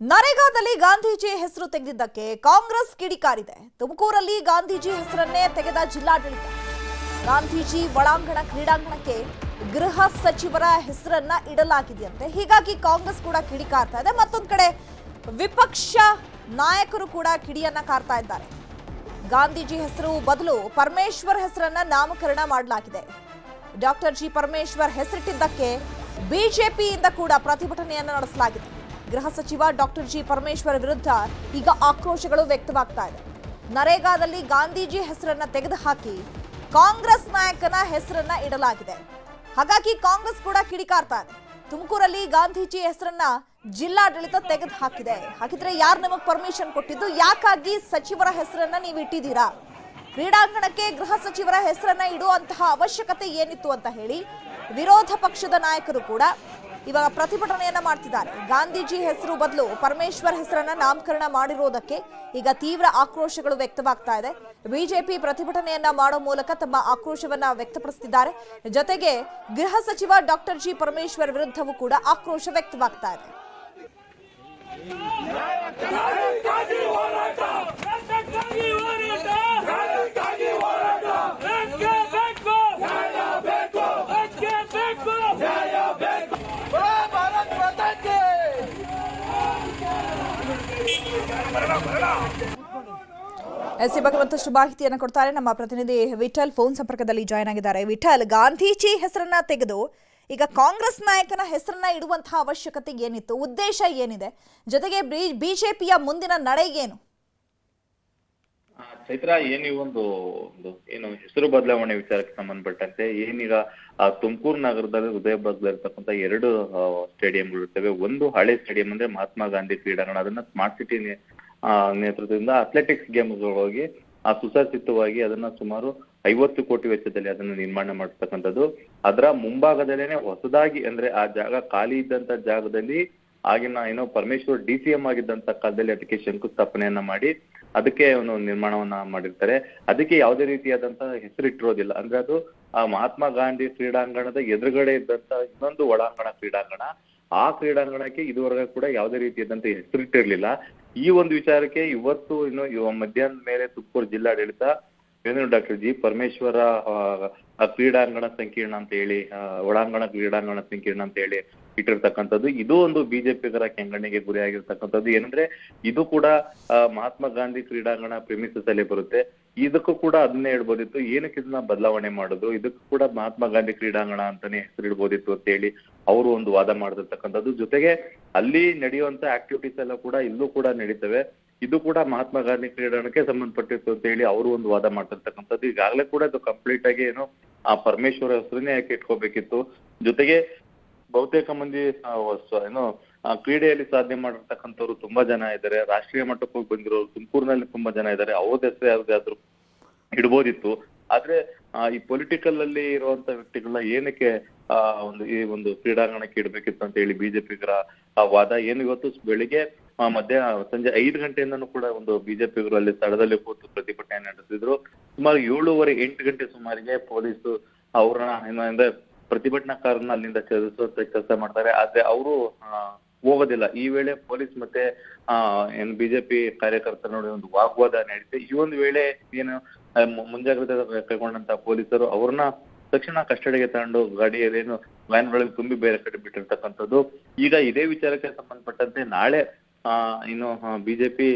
ನರೇಗಾದಲ್ಲಿ ಗಾಂಧೀಜಿ ಹೆಸರು ತೆಗೆದಿದ್ದಕ್ಕೆ ಕಾಂಗ್ರೆಸ್ ಕಿಡಿಕಾರಿದೆ. ತುಮಕೂರಲ್ಲಿ ಗಾಂಧೀಜಿ ಹೆಸರನ್ನೇ ತೆಗೆದ ಜಿಲ್ಲಾಡಳಿತ. ಗಾಂಧೀಜಿ ಒಳಾಂಗಣ ಕ್ರೀಡಾಂಗಣಕ್ಕೆ ಗೃಹ ಸಚಿವರ ಹೆಸರನ್ನ ಇಡಲಾಗಿದೆಯಂತೆ. ಹೀಗಾಗಿ ಕಾಂಗ್ರೆಸ್ ಕೂಡ ಕಿಡಿಕಾರ್ತಾ ಇದೆ. ಮತ್ತೊಂದು ಕಡೆ ವಿಪಕ್ಷ ನಾಯಕರು ಕೂಡ ಕಿಡಿಯನ್ನ ಕಾರ್ತಾ ಇದ್ದಾರೆ. ಗಾಂಧೀಜಿ ಹೆಸರು ಬದಲು ಪರಮೇಶ್ವರ್ ಹೆಸರನ್ನ ನಾಮಕರಣ ಮಾಡಲಾಗಿದೆ. ಡಾಕ್ಟರ್ ಜಿ ಪರಮೇಶ್ವರ್ ಹೆಸರಿಟ್ಟಿದ್ದಕ್ಕೆ ಬಿಜೆಪಿಯಿಂದ ಕೂಡ ಪ್ರತಿಭಟನೆಯನ್ನು ನಡೆಸಲಾಗಿದೆ. ಗೃಹ ಸಚಿವ ಡಾಕ್ಟರ್ ಜಿ ಪರಮೇಶ್ವರ್ ವಿರುದ್ಧ ಈಗ ಆಕ್ರೋಶಗಳು ವ್ಯಕ್ತವಾಗ್ತಾ ಇದೆ. ನರೇಗಾದಲ್ಲಿ ಗಾಂಧೀಜಿ ಹೆಸರನ್ನ ತೆಗೆದುಹಾಕಿ ಕಾಂಗ್ರೆಸ್ ನಾಯಕನ ಹೆಸರನ್ನ ಇಡಲಾಗಿದೆ. ಹಾಗಾಗಿ ಕಾಂಗ್ರೆಸ್ ಕೂಡ ಕಿಡಿಕಾರ್ತಾ ಇದೆ. ತುಮಕೂರಲ್ಲಿ ಗಾಂಧೀಜಿ ಹೆಸರನ್ನ ಜಿಲ್ಲಾಡಳಿತ ತೆಗೆದು ಹಾಕಿದೆ. ಹಾಗಿದ್ರೆ ಯಾರು ನಮಗೆ ಪರ್ಮಿಷನ್ ಕೊಟ್ಟಿದ್ದು? ಯಾಕಾಗಿ ಸಚಿವರ ಹೆಸರನ್ನ ನೀವು ಇಟ್ಟಿದ್ದೀರಾ? ಕ್ರೀಡಾಂಗಣಕ್ಕೆ ಗೃಹ ಸಚಿವರ ಹೆಸರನ್ನ ಇಡುವಂತಹ ಅವಶ್ಯಕತೆ ಏನಿತ್ತು ಅಂತ ಹೇಳಿ ವಿರೋಧ ಪಕ್ಷದ ನಾಯಕರು ಕೂಡ ಇವಾಗ ಪ್ರತಿಭಟನೆಯನ್ನ ಮಾಡ್ತಿದ್ದಾರೆ. ಗಾಂಧೀಜಿ ಹೆಸರು ಬದಲು ಪರಮೇಶ್ವರ್ ಹೆಸರನ್ನ ನಾಮಕರಣ ಮಾಡಿರೋದಕ್ಕೆ ಈಗ ತೀವ್ರ ಆಕ್ರೋಶಗಳು ವ್ಯಕ್ತವಾಗ್ತಾ ಇದೆ. ಬಿಜೆಪಿ ಪ್ರತಿಭಟನೆಯನ್ನ ಮಾಡೋ ಮೂಲಕ ತಮ್ಮ ಆಕ್ರೋಶವನ್ನ ವ್ಯಕ್ತಪಡಿಸುತ್ತಿದ್ದಾರೆ. ಜೊತೆಗೆ ಗೃಹ ಸಚಿವ ಡಾಕ್ಟರ್ ಜಿ ಪರಮೇಶ್ವರ್ ವಿರುದ್ಧವೂ ಕೂಡ ಆಕ್ರೋಶ ವ್ಯಕ್ತವಾಗ್ತಾ ಇದೆ. ಈ ಬಗ್ಗೆ ಮತ್ತಷ್ಟು ಮಾಹಿತಿಯನ್ನು ಕೊಡ್ತಾರೆ ನಮ್ಮ ಪ್ರತಿನಿಧಿ ವಿಠಲ್. ಫೋನ್ ಸಂಪರ್ಕದಲ್ಲಿ ಜಾಯ್ನ್ ಆಗಿದ್ದಾರೆ. ವಿಠಲ್, ಗಾಂಧೀಜಿ ಹೆಸರನ್ನ ತೆಗೆದು ಈಗ ಕಾಂಗ್ರೆಸ್ ನಾಯಕನ ಹೆಸರನ್ನ ಇಡುವಂತಹ ಅವಶ್ಯಕತೆ ಏನಿತ್ತು? ಉದ್ದೇಶ ಏನಿದೆ? ಜೊತೆಗೆ ಬಿಜೆಪಿಯ ಮುಂದಿನ ನಡೆ ಏನು? ಚೈತ್ರ, ಒಂದು ಏನು ಹೆಸರು ಬದಲಾವಣೆ ವಿಚಾರಕ್ಕೆ ಸಂಬಂಧಪಟ್ಟಂತೆ ಏನೀಗ ತುಮಕೂರು ನಗರದಲ್ಲಿ ಹೃದಯ ಭಾಗದಲ್ಲಿರ್ತಕ್ಕಂಥ ಎರಡು ಸ್ಟೇಡಿಯಂಗಳು ಇರ್ತವೆ. ಒಂದು ಹಳೆ ಸ್ಟೇಡಿಯಂ ಅಂದ್ರೆ ಮಹಾತ್ಮ ಗಾಂಧಿ ಕ್ರೀಡಾಂಗಣ. ಅದನ್ನ ಸ್ಮಾರ್ಟ್ ಸಿಟಿ ನೇತೃತ್ವದಿಂದ ಅಥ್ಲೆಟಿಕ್ಸ್ ಗೇಮ್ಗಳಿಗೆ ಸುಸಜ್ಜಿತವಾಗಿ ಅದನ್ನ ಸುಮಾರು 50 ಕೋಟಿ ವೆಚ್ಚದಲ್ಲಿ ಅದನ್ನು ನಿರ್ಮಾಣ ಮಾಡಿರ್ತಕ್ಕಂಥದ್ದು. ಅದರ ಮುಂಭಾಗದಲ್ಲೇನೆ ಹೊಸದಾಗಿ ಅಂದ್ರೆ ಆ ಜಾಗ ಖಾಲಿ ಇದ್ದಂತ ಜಾಗದಲ್ಲಿ ಆಗಿನ ಪರಮೇಶ್ವರ್ DCM ಆಗಿದ್ದಂತ ಕಾಲದಲ್ಲಿ ಅದಕ್ಕೆ ಶಂಕುಸ್ಥಾಪನೆಯನ್ನ ಮಾಡಿ ಅದಕ್ಕೆ ಒಂದು ನಿರ್ಮಾಣವನ್ನ ಮಾಡಿರ್ತಾರೆ. ಅದಕ್ಕೆ ಯಾವುದೇ ರೀತಿಯಾದಂತಹ ಹೆಸರಿಟ್ಟಿರೋದಿಲ್ಲ. ಅಂದ್ರೆ ಅದು ಆ ಮಹಾತ್ಮ ಗಾಂಧಿ ಕ್ರೀಡಾಂಗಣದ ಎದುರುಗಡೆ ಇದ್ದಂತ ಇನ್ನೊಂದು ಒಳಾಂಗಣ ಕ್ರೀಡಾಂಗಣ. ಆ ಕ್ರೀಡಾಂಗಣಕ್ಕೆ ಇದುವರೆಗೆ ಕೂಡ ಯಾವುದೇ ರೀತಿಯಾದಂತ ಹೆಸರಿಟ್ಟಿರ್ಲಿಲ್ಲ. ಈ ಒಂದು ವಿಚಾರಕ್ಕೆ ಇವತ್ತು ಮಧ್ಯಾಹ್ನದ ಮೇಲೆ ತುಮಕೂರು ಜಿಲ್ಲಾಡಳಿತ ಡಾಕ್ಟರ್ ಜಿ ಪರಮೇಶ್ವರ ಕ್ರೀಡಾಂಗಣ ಸಂಕೀರ್ಣ ಅಂತ ಹೇಳಿ ಒಳಾಂಗಣ ಕ್ರೀಡಾಂಗಣ ಸಂಕೀರ್ಣ ಅಂತ ಹೇಳಿ ಇಟ್ಟಿರ್ತಕ್ಕಂಥದ್ದು. ಇದು ಒಂದು ಬಿಜೆಪಿಗರ ಕೆಂಗಣ್ಣಿಗೆ ಗುರಿಯಾಗಿರ್ತಕ್ಕಂಥದ್ದು. ಏನಂದ್ರೆ ಇದು ಕೂಡ ಮಹಾತ್ಮ ಗಾಂಧಿ ಕ್ರೀಡಾಂಗಣ ಪ್ರೆಮಿಸಸ್ ಅಲ್ಲಿ ಬರುತ್ತೆ. ಇದಕ್ಕೂ ಕೂಡ ಅದನ್ನೇ ಇಡ್ಬೋದಿತ್ತು. ಏನಕ್ಕೆ ಇದನ್ನ ಬದಲಾವಣೆ ಮಾಡಿದ್ರು? ಇದಕ್ಕೂ ಕೂಡ ಮಹಾತ್ಮ ಗಾಂಧಿ ಕ್ರೀಡಾಂಗಣ ಅಂತಾನೆ ಹೆಸರಿಡ್ಬೋದಿತ್ತು ಅಂತ ಹೇಳಿ ಅವರು ಒಂದು ವಾದ ಮಾಡ್ತಿರ್ತಕ್ಕಂಥದ್ದು. ಜೊತೆಗೆ ಅಲ್ಲಿ ನಡೆಯುವಂತ ಆಕ್ಟಿವಿಟೀಸ್ ಎಲ್ಲ ಕೂಡ ಇಲ್ಲೂ ಕೂಡ ನಡೀತವೆ. ಇದು ಕೂಡ ಮಹಾತ್ಮ ಗಾಂಧಿ ಕ್ರೀಡಾಂಗಣಕ್ಕೆ ಸಂಬಂಧಪಟ್ಟಿತ್ತು ಅಂತ ಹೇಳಿ ಅವರು ಒಂದು ವಾದ ಮಾಡ್ತಿರ್ತಕ್ಕಂಥದ್ದು. ಈಗಾಗಲೇ ಕೂಡ ಇದು ಕಂಪ್ಲೀಟ್ ಆಗಿ ಆ ಪರಮೇಶ್ವರ ಹೆಸರನ್ನೇ ಯಾಕೆ ಇಟ್ಕೋಬೇಕಿತ್ತು. ಜೊತೆಗೆ ಬಹುತೇಕ ಮಂದಿ ಕ್ರೀಡೆಯಲ್ಲಿ ಸಾಧನೆ ಮಾಡಿರ್ತಕ್ಕಂಥವ್ರು ತುಂಬಾ ಜನ ಇದ್ದಾರೆ. ರಾಷ್ಟ್ರೀಯ ಮಟ್ಟಕ್ಕೆ ಹೋಗಿ ಬಂದಿರೋರು ತುಮಕೂರಿನಲ್ಲಿ ತುಂಬಾ ಜನ ಇದ್ದಾರೆ. ಅವ್ರ ಹೆಸರು ಯಾವ್ದಾದ್ರು ಇಡ್ಬೋದಿತ್ತು. ಆದ್ರೆ ಈ ಪೊಲಿಟಿಕಲ್ ಅಲ್ಲಿ ಇರುವಂತ ವ್ಯಕ್ತಿಗಳನ್ನ ಏನಕ್ಕೆ ಈ ಒಂದು ಕ್ರೀಡಾಂಗಣಕ್ಕೆ ಇಡ್ಬೇಕಿತ್ತು ಅಂತ ಹೇಳಿ ಬಿಜೆಪಿಗರ ವಾದ. ಏನು ಇವತ್ತು ಬೆಳಿಗ್ಗೆ ಸಂಜೆ 5 ಗಂಟೆಯಿಂದನೂ ಕೂಡ ಒಂದು ಬಿಜೆಪಿಗರು ಅಲ್ಲಿ ಸ್ಥಳದಲ್ಲಿ ಕೂತು ಪ್ರತಿಭಟನೆ ನಡೆಸಿದ್ರು. ಸುಮಾರು 7:30-8 ಗಂಟೆ ಸುಮಾರಿಗೆ ಪೊಲೀಸರು ಅವ್ರನ್ನ ಪ್ರತಿಭಟನಾಕಾರನ್ನ ಅಲ್ಲಿಂದ ಚಲಿಸುವಂತ ಕೆಲಸ ಮಾಡ್ತಾರೆ. ಆದ್ರೆ ಅವರು ಹೋಗೋದಿಲ್ಲ. ಈ ವೇಳೆ ಪೊಲೀಸ್ ಮತ್ತೆ ಬಿಜೆಪಿ ಕಾರ್ಯಕರ್ತರ ನಡುವೆ ಒಂದು ವಾಗ್ವಾದ ನಡೆಯುತ್ತೆ. ಈ ಒಂದು ವೇಳೆ ಏನು ಮುಂಜಾಗ್ರತೆ ಕೈಗೊಂಡಂತ ಪೊಲೀಸರು ಅವ್ರನ್ನ ತಕ್ಷಣ ಕಸ್ಟಡಿಗೆ ತಗೊಂಡು ಗಾಡಿಯಲ್ಲಿ ವ್ಯಾನ್ಗಳಲ್ಲಿ ತುಂಬಿ ಬೇರೆ ಕಡೆ ಬಿಟ್ಟಿರ್ತಕ್ಕಂಥದ್ದು. ಈಗ ಇದೇ ವಿಚಾರಕ್ಕೆ ಸಂಬಂಧಪಟ್ಟಂತೆ ನಾಳೆ ಬಿಜೆಪಿ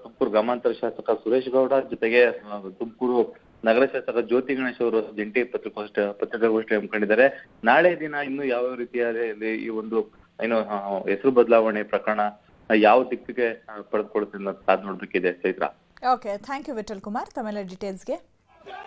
ತುಮಕೂರು ಗ್ರಾಮಾಂತರ ಶಾಸಕ ಸುರೇಶ್ ಗೌಡ ಜೊತೆಗೆ ತುಮಕೂರು ನಗರ ಶಾಸಕ ಜ್ಯೋತಿ ಗಣೇಶ್ ಅವರು ಜಂಟಿ ಪತ್ರಿಕಾಗೋಷ್ಠಿ ಹಮ್ಮಿಕೊಂಡಿದ್ದಾರೆ. ನಾಳೆ ದಿನ ಇನ್ನು ಯಾವ ರೀತಿಯಲ್ಲಿ ಈ ಒಂದು ಹೆಸರು ಬದಲಾವಣೆ ಪ್ರಕರಣ ಯಾವ ದಿಕ್ಕಿಗೆ ಪಡೆದುಕೊಳ್ತೀನಿ ಅಂತ ಕಾದ್ ನೋಡ್ಬೇಕಿದೆ. Chaitra. Okay, thank you Vithal Kumar ತಮ್ಮೆಲ್ಲ ಡೀಟೇಲ್ಸ್ಗೆ.